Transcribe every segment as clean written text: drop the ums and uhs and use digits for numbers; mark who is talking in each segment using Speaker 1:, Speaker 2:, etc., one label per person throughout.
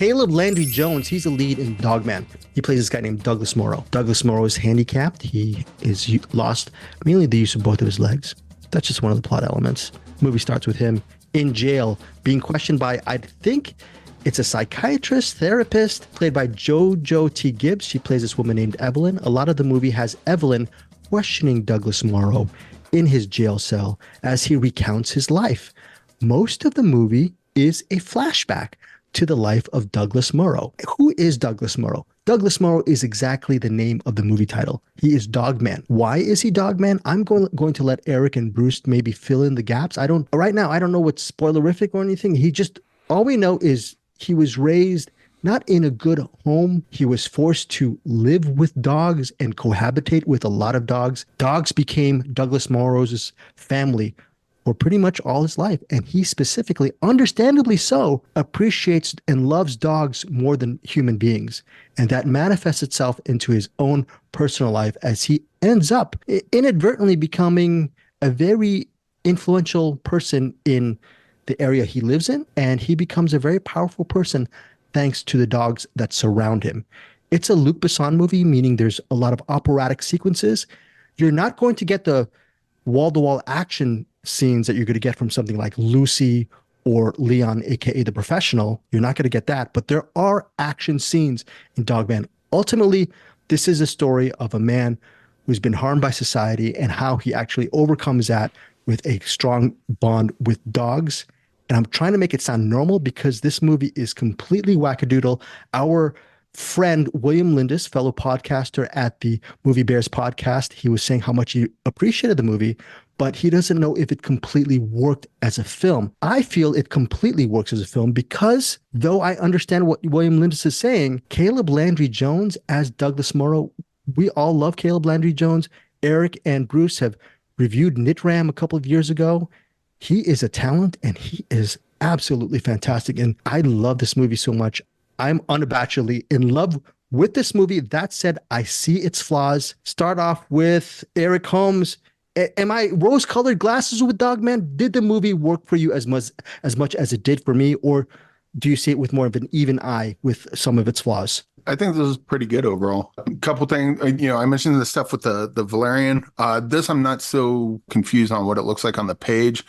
Speaker 1: Caleb Landry Jones, he's a lead in Dogman. He plays this guy named Douglas Morrow. Douglas Morrow is handicapped. He is lost mainly the use of both of his legs. That's just one of the plot elements. The movie starts with him in jail being questioned by, I think it's a psychiatrist, therapist, played by JoJo T. Gibbs. She plays this woman named Evelyn. A lot of the movie has Evelyn questioning Douglas Morrow in his jail cell as he recounts his life. Most of the movie is a flashback to the life of Douglas Morrow. Who is Douglas Morrow? Douglas Morrow is exactly the name of the movie title. He is Dogman. Why is he Dogman? I'm going to let Eric and Bruce maybe fill in the gaps. Right now, I don't know what's spoilerific or anything. All we know is he was raised not in a good home. He was forced to live with dogs and cohabitate with a lot of dogs. Dogs became Douglas Morrow's family for pretty much all his life. And he specifically, understandably so, appreciates and loves dogs more than human beings. And that manifests itself into his own personal life as he ends up inadvertently becoming a very influential person in the area he lives in. And he becomes a very powerful person thanks to the dogs that surround him. It's a Luc Besson movie, meaning there's a lot of operatic sequences. You're not going to get the wall-to-wall action scenes that you're going to get from something like Lucy or Leon, aka The Professional. You're not going to get that, but there are action scenes in Dogman. Ultimately, this is a story of a man who's been harmed by society and how he actually overcomes that with a strong bond with dogs. And I'm trying to make it sound normal because this movie is completely wackadoodle. Our friend William Lindis, fellow podcaster at the Movie Bears podcast, he was saying how much he appreciated the movie, but he doesn't know if it completely worked as a film. I feel it completely works as a film because, though I understand what William Lindis is saying, Caleb Landry Jones as Douglas Morrow, we all love Caleb Landry Jones. Eric and Bruce have reviewed Nitram a couple of years ago. He is a talent and he is absolutely fantastic. And I love this movie so much. I'm unabashedly in love with this movie. That said, I see its flaws. Start off with Eric Holmes. Am I rose-colored glasses with Dogman? Did the movie work for you as much as it did for me, or do you see it with more of an even eye with some of its flaws?
Speaker 2: I think this is pretty good overall. A couple things, I mentioned the stuff with the Valerian. This I'm not so confused on what it looks like on the page,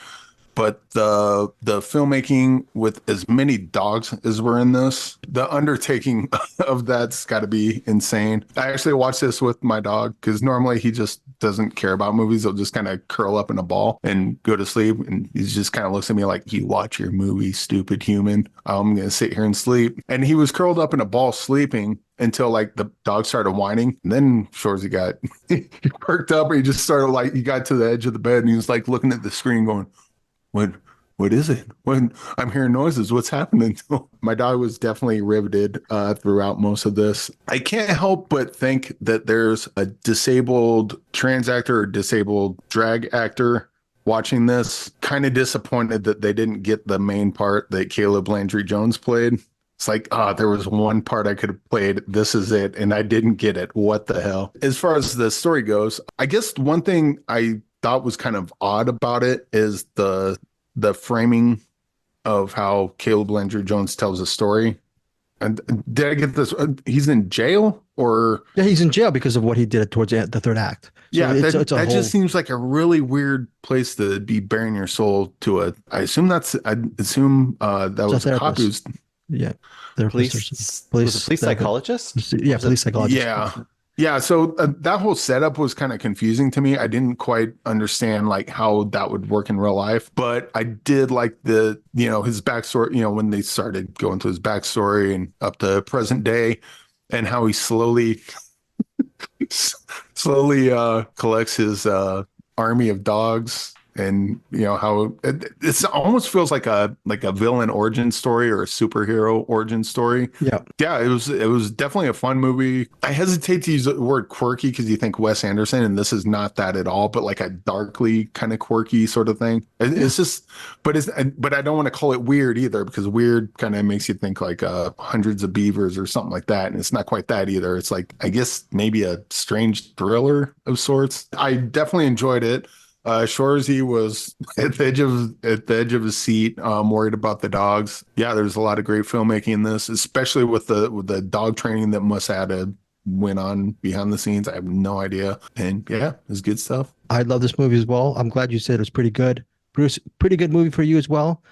Speaker 2: but the filmmaking with as many dogs as were in this, the undertaking of that's got to be insane. I actually watched this with my dog because normally he just doesn't care about movies. He'll just kind of curl up in a ball and go to sleep. And he just kind of looks at me like, you watch your movie, stupid human. I'm going to sit here and sleep. And he was curled up in a ball sleeping until like the dog started whining. And then Shorzy got he perked up and he just started he got to the edge of the bed and he was like looking at the screen going, What is it? When I'm hearing noises, what's happening? My dog was definitely riveted throughout most of this. I can't help but think that there's a disabled trans actor or disabled drag actor watching this. Kind of disappointed that they didn't get the main part that Caleb Landry Jones played. It's like, there was one part I could have played. This is it. And I didn't get it. What the hell? As far as the story goes, I guess one thing I thought was kind of odd about it is the framing of how Caleb Landry Jones tells a story. And did I get this? He's in jail or?
Speaker 1: Yeah, he's in jail because of what he did towards the third act. So
Speaker 2: yeah, that just seems like a really weird place to be bearing your soul to I assume that was a cop who's.
Speaker 1: Yeah.
Speaker 3: Police psychologist?
Speaker 1: Yeah, police psychologist.
Speaker 2: Yeah. Yeah, so that whole setup was kind of confusing to me. I didn't quite understand how that would work in real life, but I did like his backstory, when they started going to his backstory and up to present day and how he slowly collects his army of dogs. And how it almost feels like a villain origin story or a superhero origin story. Yeah, it was definitely a fun movie. I hesitate to use the word quirky because you think Wes Anderson, and this is not that at all. But like a darkly kind of quirky sort of thing. It's just, but I don't want to call it weird either because weird kind of makes you think like Hundreds of Beavers or something like that, and it's not quite that either. It's like I guess maybe a strange thriller of sorts. I definitely enjoyed it. Shorzy was at the edge of his seat, worried about the dogs. Yeah, there's a lot of great filmmaking in this, especially with the dog training that Musad went on behind the scenes. I have no idea. And yeah, it's good stuff.
Speaker 1: I love this movie as well. I'm glad you said it was pretty good. Bruce, pretty good movie for you as well.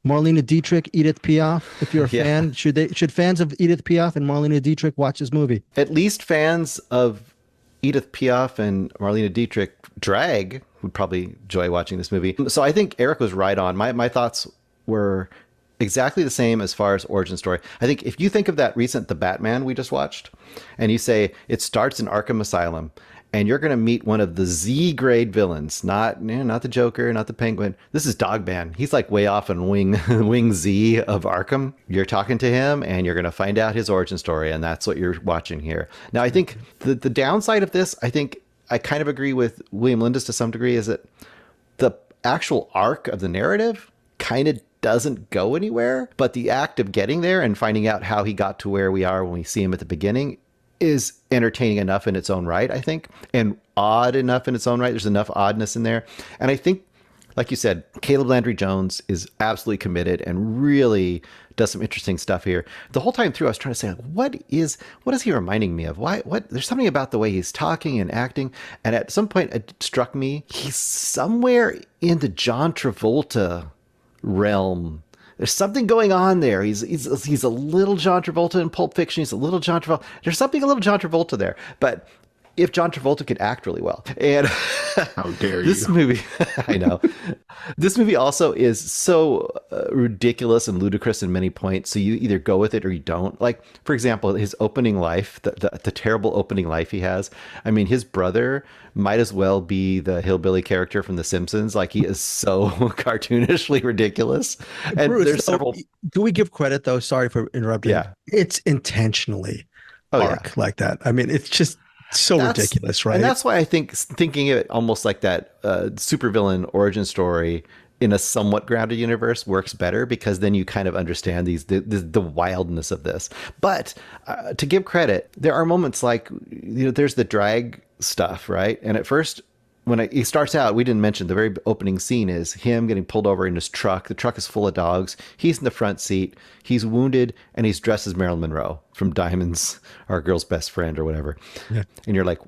Speaker 1: Marlene Dietrich, Edith Piaf. If you're a fan, should fans of Edith Piaf and Marlene Dietrich watch this movie?
Speaker 3: At least fans of Edith Piaf and Marlene Dietrich drag would probably enjoy watching this movie. So I think Eric was right on. My thoughts were exactly the same as far as origin story. I think if you think of that recent The Batman we just watched, and you say it starts in Arkham Asylum, and you're going to meet one of the Z-grade villains, not the Joker, not the Penguin. This is DogMan. He's like way off in wing Z of Arkham. You're talking to him, and you're going to find out his origin story, and that's what you're watching here. Now, I think the downside of this, I think I kind of agree with William Lindis to some degree, is that the actual arc of the narrative kind of doesn't go anywhere, but the act of getting there and finding out how he got to where we are when we see him at the beginning is entertaining enough in its own right, I think, and odd enough in its own right. There's enough oddness in there. And I think, like you said, Caleb Landry Jones is absolutely committed and really does some interesting stuff here. The whole time through, I was trying to say, what is he reminding me of? There's something about the way he's talking and acting. And at some point it struck me, he's somewhere in the John Travolta realm. There's something going on there. He's a little John Travolta in Pulp Fiction. He's a little John Travolta. There's something a little John Travolta there. But if John Travolta could act really well, and
Speaker 2: how dare
Speaker 3: this
Speaker 2: you?
Speaker 3: movie, I know, this movie also is so ridiculous and ludicrous in many points. So you either go with it or you don't. Like, for example, his opening life, the terrible opening life he has. I mean, his brother might as well be the hillbilly character from The Simpsons. Like, he is so cartoonishly ridiculous. And
Speaker 1: Bruce,
Speaker 3: there's several.
Speaker 1: Do we give credit though? Sorry for interrupting.
Speaker 3: Yeah,
Speaker 1: it's intentionally like that. I mean, it's just so ridiculous, right?
Speaker 3: And that's why I think thinking of it almost like that supervillain origin story in a somewhat grounded universe works better, because then you kind of understand the wildness of this. But to give credit, there are moments like, there's the drag stuff, right? And at first, when he starts out, we didn't mention the very opening scene is him getting pulled over in his truck. The truck is full of dogs. He's in the front seat. He's wounded, and he's dressed as Marilyn Monroe from Diamonds, Our Girl's Best Friend or whatever. Yeah. And you're like,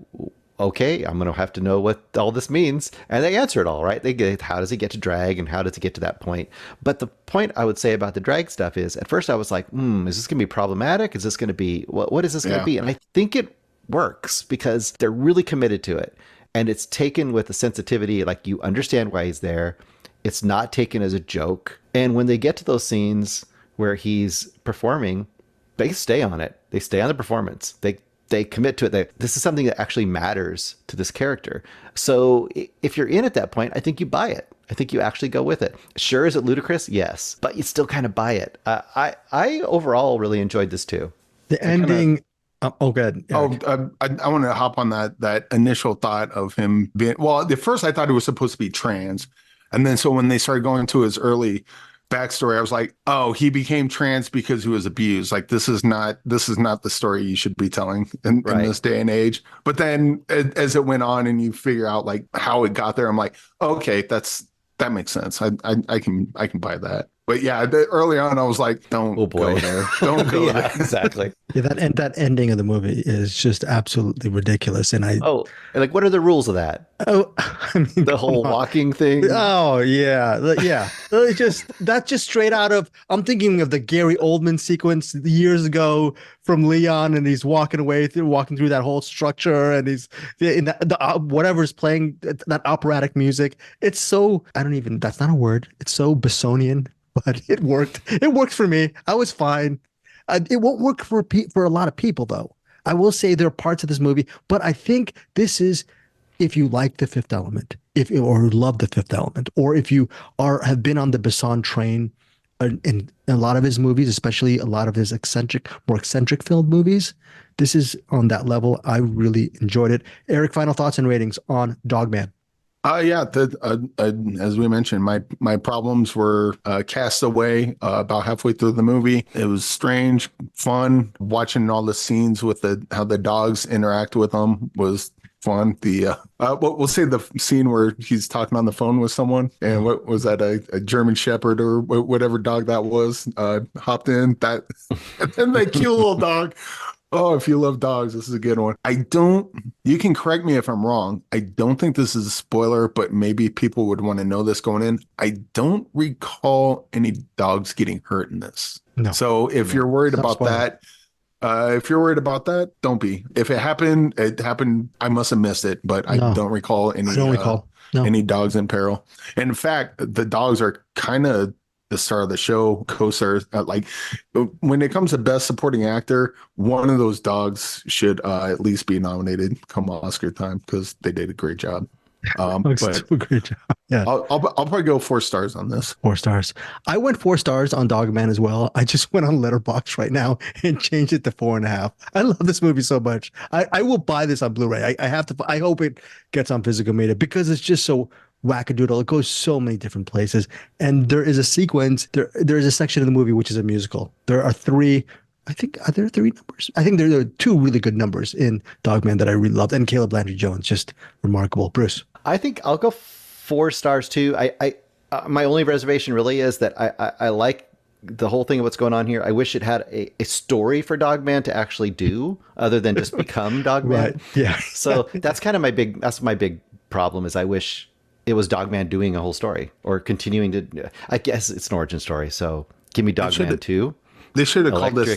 Speaker 3: okay, I'm going to have to know what all this means. And they answer it all, right? They get, how does he get to drag and how does he get to that point? But the point I would say about the drag stuff is, at first I was like, is this going to be problematic? Is this going to be, what is this going to be? And I think it works because they're really committed to it. And it's taken with a sensitivity, like you understand why he's there. It's not taken as a joke. And when they get to those scenes where he's performing, they stay on it. They stay on the performance. They commit to it. This is something that actually matters to this character. So if you're in at that point, I think you buy it. I think you actually go with it. Sure, is it ludicrous? Yes. But you still kind of buy it. I overall really enjoyed this too.
Speaker 1: The ending... Oh, good.
Speaker 2: I want to hop on that initial thought of him being, well, at first I thought he was supposed to be trans. And then so when they started going to his early backstory, I was like, oh, he became trans because he was abused. Like, this is not the story you should be telling in this day and age. But then as it went on and you figure out like how it got there, I'm like, okay, that makes sense. I can buy that. But yeah, early on, I was like, don't go there. Don't go there.
Speaker 1: Exactly. Yeah, that ending of the movie is just absolutely ridiculous. And
Speaker 3: like, what are the rules of that?
Speaker 1: Oh, I mean,
Speaker 3: the whole walking thing.
Speaker 1: Oh, yeah. Yeah. That's just straight out of, I'm thinking of the Gary Oldman sequence years ago from Leon, and he's walking through that whole structure, and he's in whatever's playing, that operatic music. It's so, that's not a word. It's so Bessonian. But it worked. It worked for me. I was fine. It won't work for a lot of people, though. I will say there are parts of this movie, but I think this is, if you like The Fifth Element, or love The Fifth Element, or if you have been on the Besson train in a lot of his movies, especially a lot of his more eccentric film movies, this is on that level. I really enjoyed it. Eric, final thoughts and ratings on DogMan.
Speaker 2: As we mentioned, my problems were cast away about halfway through the movie. It was strange, fun. Watching all the scenes with how the dogs interact with them was fun. We'll say the scene where he's talking on the phone with someone, and what was that? A German Shepherd or whatever dog that was hopped in that, and then that cute little dog. Oh, if you love dogs, this is a good one. You can correct me if I'm wrong. I don't think this is a spoiler, but maybe people would want to know this going in. I don't recall any dogs getting hurt in this.
Speaker 1: No.
Speaker 2: So if you're worried about that, don't be. If it happened, it happened. I must have missed it, but I don't recall any.
Speaker 1: I don't recall
Speaker 2: any dogs in peril. And in fact, the dogs are kind of the star of the show, co-stars. Like when it comes to best supporting actor, one of those dogs should at least be nominated come Oscar time because they did a great job. But
Speaker 1: a great job. Yeah,
Speaker 2: I'll probably go 4 stars on this.
Speaker 1: 4 stars. I went 4 stars on DogMan as well. I just went on Letterboxd right now and changed it to 4.5. I love this movie so much. I will buy this on Blu-ray. I have to. I hope it gets on physical media because it's just so wackadoodle. It goes so many different places, and there is a sequence. There is a section of the movie which is a musical. There are 3. I think are there 3 numbers? I think there are 2 really good numbers in DogMan that I really loved, and Caleb Landry Jones, just remarkable. Bruce,
Speaker 3: I think I'll go 4 stars too. I my only reservation really is that I like the whole thing of what's going on here. I wish it had a story for Dogman to actually do other than just become Dogman.
Speaker 1: Right? Yeah.
Speaker 3: So that's kind of my big problem is I wish it was Dogman doing a whole story or continuing to. I guess it's an origin story. So give me Dogman 2.
Speaker 2: They should have called this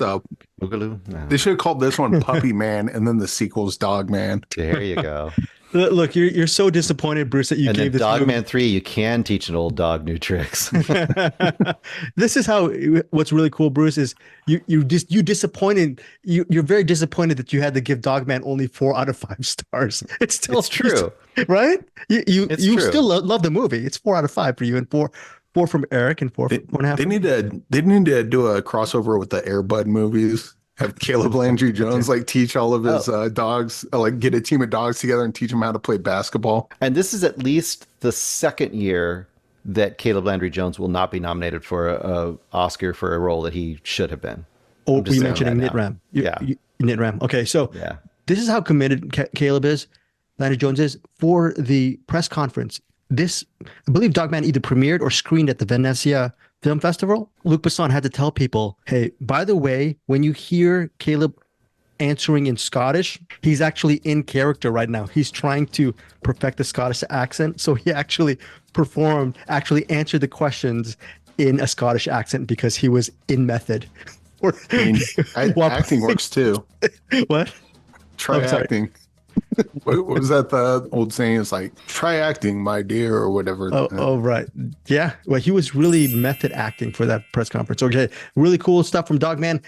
Speaker 3: Boogaloo. No.
Speaker 2: They should have called this one Puppy Man, and then the sequel's Dogman.
Speaker 3: There you go.
Speaker 1: Look, you're so disappointed, Bruce, that you
Speaker 3: and
Speaker 1: gave this
Speaker 3: Dogman 3. You can teach an old dog new tricks.
Speaker 1: This is how. What's really cool, Bruce, is you're very disappointed that you had to give Dogman only 4 out of 5 stars. It's true, right? You
Speaker 3: true.
Speaker 1: Still love the movie. It's 4 out of 5 for you, and 4 from Eric, and 4.5.
Speaker 2: They need to do a crossover with the Air Bud movies. Have Caleb Landry Jones teach all of his dogs, get a team of dogs together and teach them how to play basketball.
Speaker 3: And this is at least the second year that Caleb Landry Jones will not be nominated for a Oscar for a role that he should have been.
Speaker 1: Oh, we mentioning Nitram. Nitram. Okay, so this is how committed Caleb is, Landry Jones is, for the press conference. This, I believe Dogman either premiered or screened at the Venezia Film Festival. Luc Besson had to tell people, hey, by the way, when you hear Caleb answering in Scottish, he's actually in character right now. He's trying to perfect the Scottish accent. So he actually answered the questions in a Scottish accent because he was in method.
Speaker 2: Acting works too.
Speaker 1: What?
Speaker 2: Try acting. What was that the old saying? It's like, try acting, my dear, or whatever.
Speaker 1: Oh, right. Yeah. Well, he was really method acting for that press conference. Okay. Really cool stuff from Dogman.